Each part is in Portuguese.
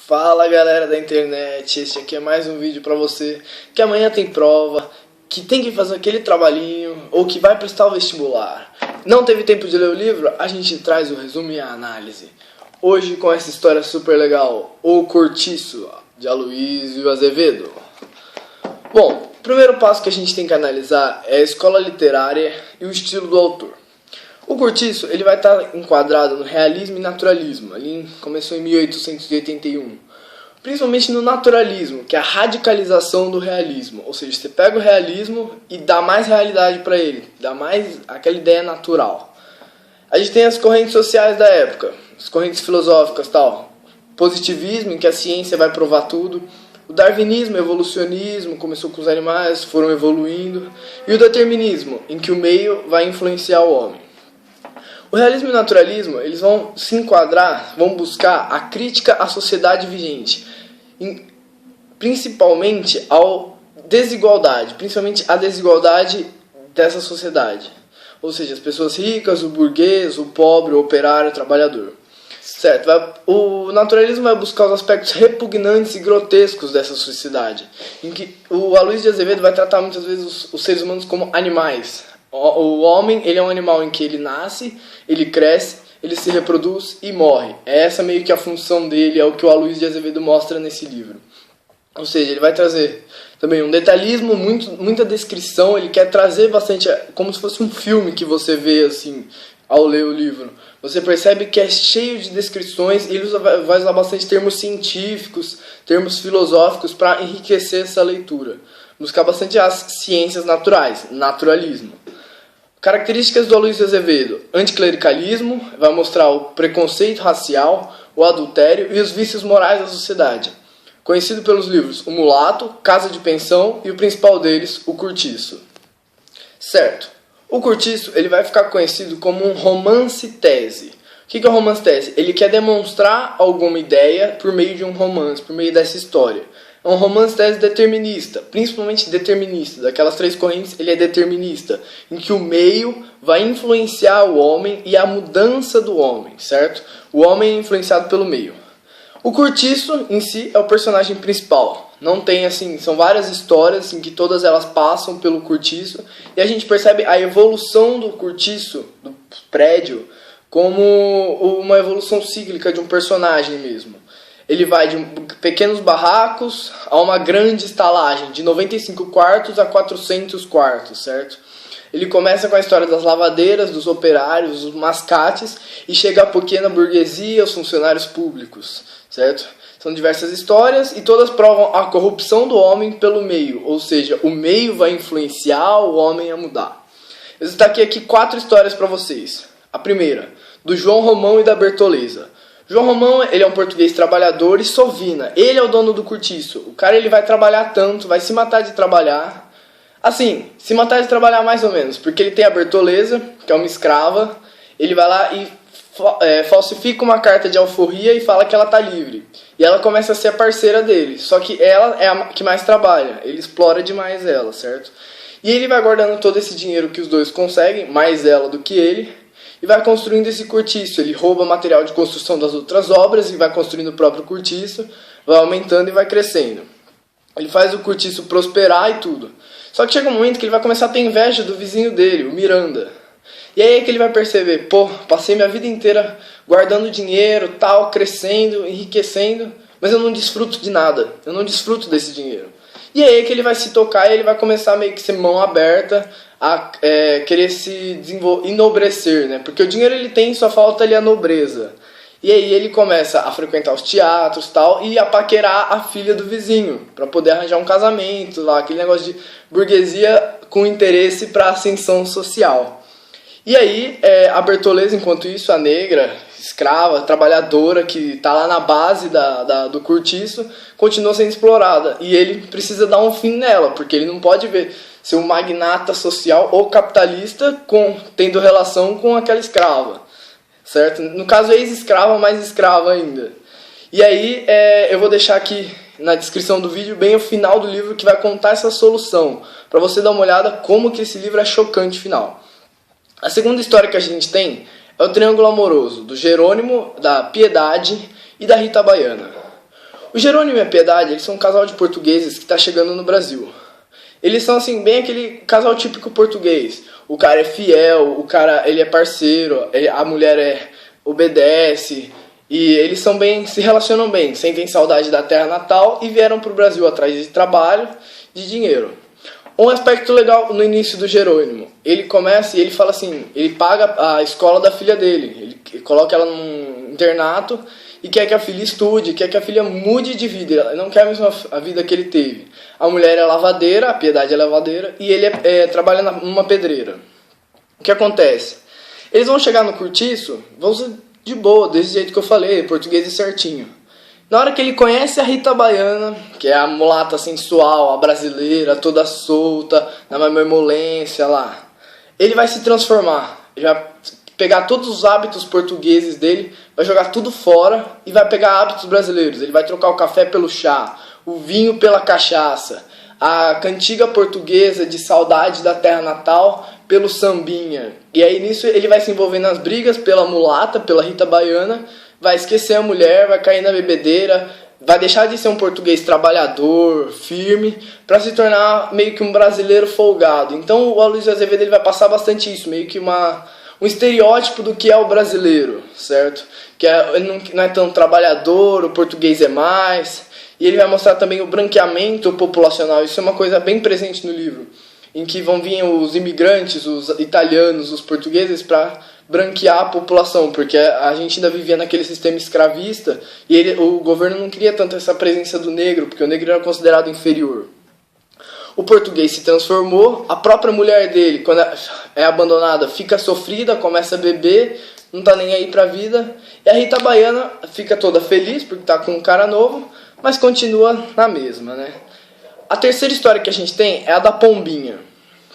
Fala galera da internet, este aqui é mais um vídeo pra você que amanhã tem prova, que tem que fazer aquele trabalhinho ou que vai prestar o vestibular. Não teve tempo de ler o livro? A gente traz o resumo e a análise. Hoje com essa história super legal, O Cortiço, de Aloysio Azevedo. Bom, o primeiro passo que a gente tem que analisar é a escola literária e o estilo do autor. O Cortiço ele vai estar enquadrado no realismo e naturalismo, começou em 1881. Principalmente no naturalismo, que é a radicalização do realismo. Ou seja, você pega o realismo e dá mais realidade para ele, dá mais aquela ideia natural. A gente tem as correntes sociais da época, as correntes filosóficas tal. Positivismo, em que a ciência vai provar tudo. O darwinismo, evolucionismo, começou com os animais, foram evoluindo. E o determinismo, em que o meio vai influenciar o homem. O realismo e o naturalismo, eles vão se enquadrar, vão buscar a crítica à sociedade vigente, principalmente à desigualdade dessa sociedade. Ou seja, as pessoas ricas, o burguês, o pobre, o operário, o trabalhador. Certo? O naturalismo vai buscar os aspectos repugnantes e grotescos dessa sociedade, em que o Aloysio de Azevedo vai tratar muitas vezes os seres humanos como animais. O homem ele é um animal em que ele nasce, ele cresce, ele se reproduz e morre. É essa meio que a função dele, é o que o Aloysio de Azevedo mostra nesse livro. Ou seja, ele vai trazer também um detalhismo, muita descrição, ele quer trazer bastante, como se fosse um filme que você vê assim, ao ler o livro. Você percebe que é cheio de descrições e ele vai usar bastante termos científicos, termos filosóficos para enriquecer essa leitura. Buscar bastante as ciências naturais, naturalismo. Características do Aloysio Azevedo: anticlericalismo, vai mostrar o preconceito racial, o adultério e os vícios morais da sociedade. Conhecido pelos livros O Mulato, Casa de Pensão e o principal deles, O Cortiço. Certo. O Cortiço ele vai ficar conhecido como um romance-tese. O que é um romance-tese? Ele quer demonstrar alguma ideia por meio de um romance, por meio dessa história. É um romance-tese determinista, principalmente determinista. Daquelas três correntes, ele é determinista, em que o meio vai influenciar o homem e a mudança do homem, certo? O homem é influenciado pelo meio. O Cortiço, em si, é o personagem principal. Não tem, assim, são várias histórias em que todas elas passam pelo Cortiço, e a gente percebe a evolução do Cortiço, do prédio, como uma evolução cíclica de um personagem mesmo. Ele vai de pequenos barracos a uma grande estalagem, de 95 quartos a 400 quartos, certo? Ele começa com a história das lavadeiras, dos operários, dos mascates, e chega à pequena burguesia, aos funcionários públicos, certo? São diversas histórias e todas provam a corrupção do homem pelo meio, ou seja, o meio vai influenciar o homem a mudar. Eu destaquei aqui 4 histórias para vocês. A primeira, do João Romão e da Bertoleza. João Romão, ele é um português trabalhador e sovina. Ele é o dono do Cortiço. O cara ele vai trabalhar tanto, vai se matar de trabalhar. Assim, se matar de trabalhar mais ou menos, porque ele tem a Bertoleza, que é uma escrava. Ele vai lá e falsifica uma carta de alforria e fala que ela tá livre. E ela começa a ser a parceira dele. Só que ela é a que mais trabalha. Ele explora demais ela, certo? E ele vai guardando todo esse dinheiro que os dois conseguem, mais ela do que ele, e vai construindo esse cortiço. Ele rouba material de construção das outras obras e vai construindo o próprio cortiço, vai aumentando e vai crescendo. Ele faz o cortiço prosperar e tudo. Só que chega um momento que ele vai começar a ter inveja do vizinho dele, o Miranda. E aí é que ele vai perceber, passei minha vida inteira guardando dinheiro, tal, crescendo, enriquecendo, mas eu não desfruto de nada, eu não desfruto desse dinheiro. E aí é que ele vai se tocar e ele vai começar meio que ser mão aberta a querer se enobrecer, né? Porque o dinheiro ele tem, só falta ali a nobreza. E aí ele começa a frequentar os teatros tal, e a paquerar a filha do vizinho, para poder arranjar um casamento, lá, aquele negócio de burguesia com interesse para ascensão social. E aí a Bertoleza, enquanto isso, a negra, escrava, trabalhadora, que está lá na base do cortiço, continua sendo explorada. E ele precisa dar um fim nela, porque ele não pode ser um magnata social ou capitalista tendo relação com aquela escrava, certo? No caso, ex-escrava, mais escrava ainda. E aí eu vou deixar aqui na descrição do vídeo bem o final do livro que vai contar essa solução, para você dar uma olhada como que esse livro é chocante final. A segunda história que a gente tem é o Triângulo Amoroso, do Jerônimo, da Piedade e da Rita Baiana. O Jerônimo e a Piedade, eles são um casal de portugueses que está chegando no Brasil. Eles são, assim, bem aquele casal típico português. O cara é fiel, o cara ele é parceiro, a mulher obedece. E eles são bem, se relacionam bem, sentem saudade da terra natal e vieram para o Brasil atrás de trabalho, de dinheiro. Um aspecto legal no início do Jerônimo, ele começa e ele fala assim, ele paga a escola da filha dele, ele coloca ela num internato e quer que a filha estude, quer que a filha mude de vida, ela não quer a mesma a vida que ele teve. A mulher é lavadeira, a Piedade é lavadeira e ele trabalha numa pedreira. O que acontece? Eles vão chegar no cortiço, vão ser de boa, desse jeito que eu falei, português e certinho. Na hora que ele conhece a Rita Baiana, que é a mulata sensual, a brasileira, toda solta, na malemolência lá, ele vai se transformar, já pegar todos os hábitos portugueses dele, vai jogar tudo fora e vai pegar hábitos brasileiros. Ele vai trocar o café pelo chá, o vinho pela cachaça, a cantiga portuguesa de saudade da terra natal pelo sambinha. E aí nisso ele vai se envolver nas brigas pela mulata, pela Rita Baiana, vai esquecer a mulher, vai cair na bebedeira, vai deixar de ser um português trabalhador, firme, para se tornar meio que um brasileiro folgado. Então o Aloysio Azevedo ele vai passar bastante isso, meio que um estereótipo do que é o brasileiro, certo? Que ele não é tão trabalhador, o português é mais. E ele vai mostrar também o branqueamento populacional, isso é uma coisa bem presente no livro, em que vão vir os imigrantes, os italianos, os portugueses para branquear a população, porque a gente ainda vivia naquele sistema escravista e o governo não queria tanto essa presença do negro, porque o negro era considerado inferior. O português se transformou, a própria mulher dele, quando é abandonada, fica sofrida, começa a beber, não tá nem aí pra vida, e a Rita Baiana fica toda feliz porque tá com um cara novo, mas continua na mesma, né? A terceira história que a gente tem é a da Pombinha.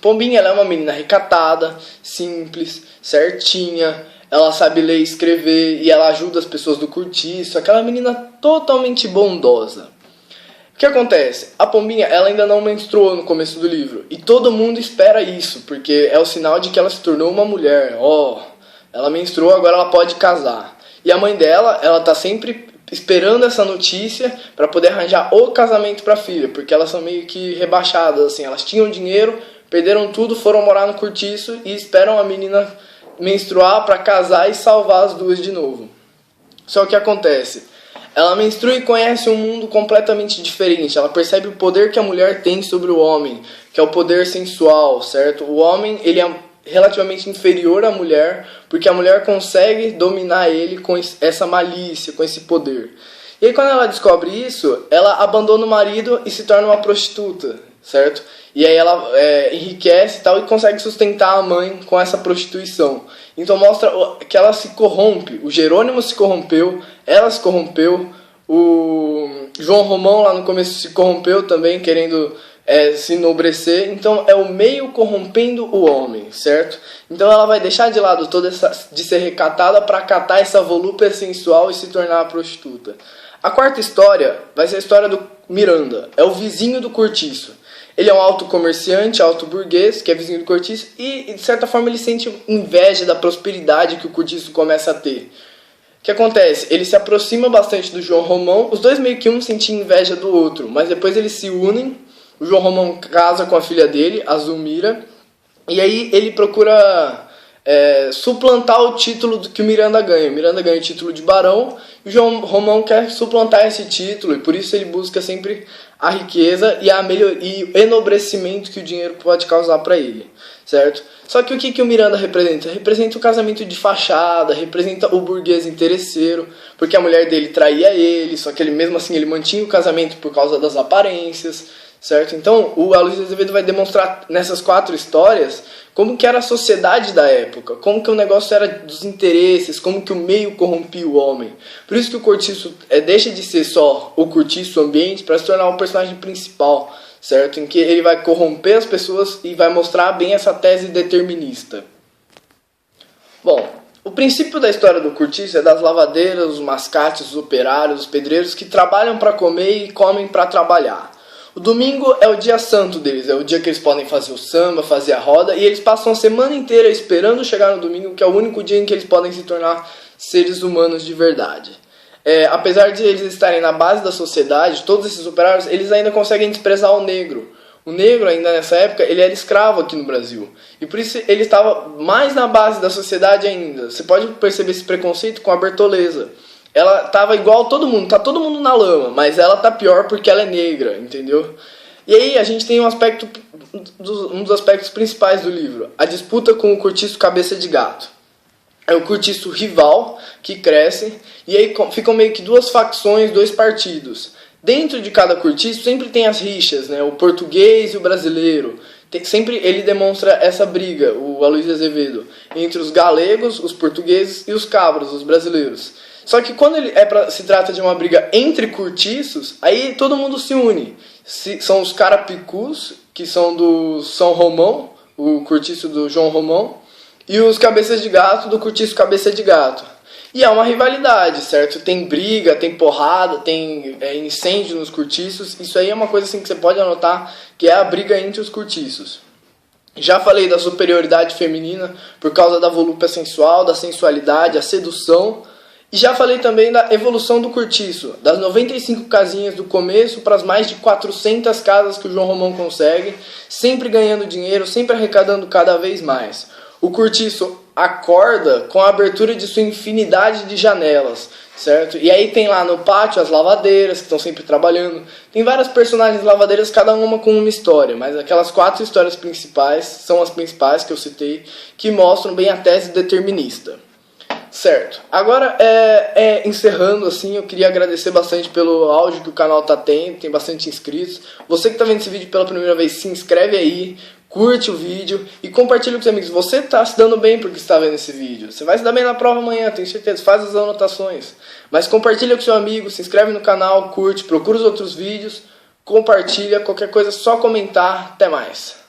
Pombinha ela é uma menina recatada, simples, certinha, ela sabe ler e escrever e ela ajuda as pessoas do cortiço, aquela menina totalmente bondosa. O que acontece? A Pombinha ela ainda não menstruou no começo do livro e todo mundo espera isso, porque é o sinal de que ela se tornou uma mulher. Ela menstruou, agora ela pode casar. E a mãe dela, ela tá sempre esperando essa notícia para poder arranjar o casamento para a filha, porque elas são meio que rebaixadas, assim, elas tinham dinheiro, perderam tudo, foram morar no cortiço e esperam a menina menstruar para casar e salvar as duas de novo. Só que acontece, ela menstrua e conhece um mundo completamente diferente, ela percebe o poder que a mulher tem sobre o homem, que é o poder sensual, certo? O homem, ele é relativamente inferior à mulher, porque a mulher consegue dominar ele com essa malícia, com esse poder. E aí quando ela descobre isso, ela abandona o marido e se torna uma prostituta, certo? E aí ela enriquece e tal e consegue sustentar a mãe com essa prostituição. Então mostra que ela se corrompe, o Jerônimo se corrompeu, ela se corrompeu, o João Romão lá no começo se corrompeu também, querendo se enobrecer. Então é o meio corrompendo o homem, certo? Então ela vai deixar de lado de ser recatada para acatar essa volúpia sensual e se tornar a prostituta. A quarta história vai ser a história do Miranda, é o vizinho do cortiço. Ele é um alto comerciante, alto burguês, que é vizinho do cortiço, e de certa forma ele sente inveja da prosperidade que o cortiço começa a ter. O que acontece? Ele se aproxima bastante do João Romão, os dois meio que um sentiam inveja do outro, mas depois eles se unem. O João Romão casa com a filha dele, a Zulmira, e aí ele procura suplantar o título que o Miranda ganha. O Miranda ganha o título de barão, e o João Romão quer suplantar esse título, e por isso ele busca sempre a riqueza e o enobrecimento que o dinheiro pode causar para ele, certo? Só que o que o Miranda representa? Representa o casamento de fachada, representa o burguês interesseiro, porque a mulher dele traía ele, só que ele mesmo assim ele mantinha o casamento por causa das aparências, certo? Então o Aloysio Azevedo vai demonstrar nessas 4 histórias como que era a sociedade da época, como que o negócio era dos interesses, como que o meio corrompia o homem. Por isso que o cortiço deixa de ser só o cortiço, o ambiente, para se tornar o personagem principal, certo? Em que ele vai corromper as pessoas e vai mostrar bem essa tese determinista. Bom, o princípio da história do cortiço é das lavadeiras, os mascates, os operários, os pedreiros que trabalham para comer e comem para trabalhar. O domingo é o dia santo deles, é o dia que eles podem fazer o samba, fazer a roda, e eles passam a semana inteira esperando chegar no domingo, que é o único dia em que eles podem se tornar seres humanos de verdade. apesar de eles estarem na base da sociedade, todos esses operários, eles ainda conseguem desprezar o negro. O negro, ainda nessa época, ele era escravo aqui no Brasil. E por isso ele estava mais na base da sociedade ainda. Você pode perceber esse preconceito com a Bertoleza. Ela estava igual todo mundo, tá todo mundo na lama, mas ela tá pior porque ela é negra, entendeu? E aí a gente tem um dos aspectos principais do livro, a disputa com o cortiço cabeça de gato. É o cortiço rival que cresce, e aí ficam meio que duas facções, dois partidos. Dentro de cada cortiço sempre tem as rixas, né? O português e o brasileiro. Sempre ele demonstra essa briga, o Aloysio Azevedo, entre os galegos, os portugueses e os cabros, os brasileiros. Só que quando se trata de uma briga entre cortiços, aí todo mundo se une. São os carapicus, que são do São Romão, o cortiço do João Romão, e os cabeças de gato do cortiço cabeça de gato. E é uma rivalidade, certo? Tem briga, tem porrada, tem incêndio nos cortiços. Isso aí é uma coisa assim que você pode anotar, que é a briga entre os cortiços. Já falei da superioridade feminina por causa da volúpia sensual, da sensualidade, a sedução. E já falei também da evolução do cortiço, das 95 casinhas do começo para as mais de 400 casas que o João Romão consegue, sempre ganhando dinheiro, sempre arrecadando cada vez mais. O cortiço acorda com a abertura de sua infinidade de janelas, certo? E aí tem lá no pátio as lavadeiras, que estão sempre trabalhando. Tem várias personagens lavadeiras, cada uma com uma história, mas aquelas 4 histórias principais são as principais que eu citei, que mostram bem a tese determinista. Certo, agora encerrando assim, eu queria agradecer bastante pelo áudio que o canal tá tendo, tem bastante inscritos. Você que está vendo esse vídeo pela primeira vez, se inscreve aí, curte o vídeo e compartilha com os amigos. Você está se dando bem porque está vendo esse vídeo, você vai se dar bem na prova amanhã, tenho certeza, faz as anotações. Mas compartilha com seu amigo, se inscreve no canal, curte, procura os outros vídeos, compartilha, qualquer coisa é só comentar, até mais.